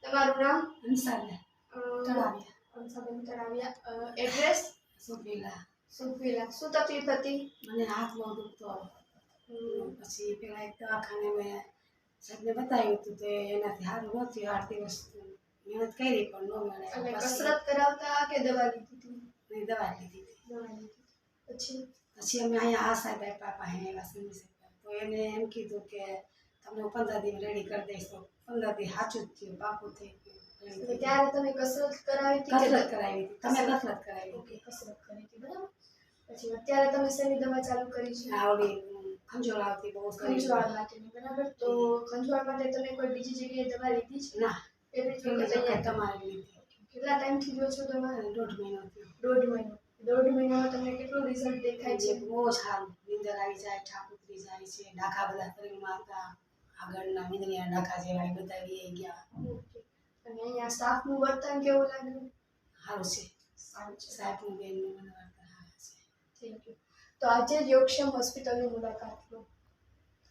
તમારું નામ? હંસાબેન તળાવિયા. હંસાબેન તળાવિયા. એડ્રેસ? સુપીલા. સુખવીલા. શું તકલીફ હતી? મને હાથ બહુ દુખતો. પછી પેલા એક દવાખાને મેં સાહેબને બતાવ્યું હતું તો એનાથી સારું નહોતું. 8 દિવસ મહેનત કરી પણ ન મળે. એટલે કસરત કરાવતા કે દવા લીધી હતી? મેં દવા લીધી હતી. દવા લીધી. પછી અમે અહીંયા આ સાહેબ આપ્યા પાસે આવ્યા સમી સાહેબ. તો એને એમ કીધું કે તમને 15 દિવસ રેડી કરી દઈશ. તો 15 દિવસ સાચું જ થયું, પાકું થઈ ગયું. ત્યારે તમે કસરત કરાવી હતી? કસરત કરાવી હતી. તમે કસરત કરાવી? ઓકે, કસરત કરી હતી, બરાબર. પછી અત્યારે તમે શેની દવા ચાલુ કરી છે? આવડી ખંજોળ આવતી બહુ. ખંજવાળ માટેની, બરાબર. તો ખંજવાળ માટે તમે કોઈ બીજી જગ્યાએ દવા લીધી છે? ના, એવી જ તમારે લીધી. કેટલા ટાઈમથી લો છો દવા? 1.5 મહિનો થયો. 1.5 મહિનો. 1.5 મહિનામાં તમને કેટલું રિઝલ્ટ દેખાય છે? બહુ સારું. નીંદર આવી જાય, ઠાક ઉતરી જાય છે, ડાઘા બધા શરીરમાં હતા. આગળના મીંદડીના ડાઘા જેવા એ બધા વી ગયા. ઓકે. અને અહીંયા સ્ટાફનું વર્તન કેવું લાગ્યું? સારું છે. સારું છે. સાહેબનું બેનનું મને વર્તન સારું છે. Thank you. તો આજે જ યોગક્ષેમ હોસ્પિટલની મુલાકાત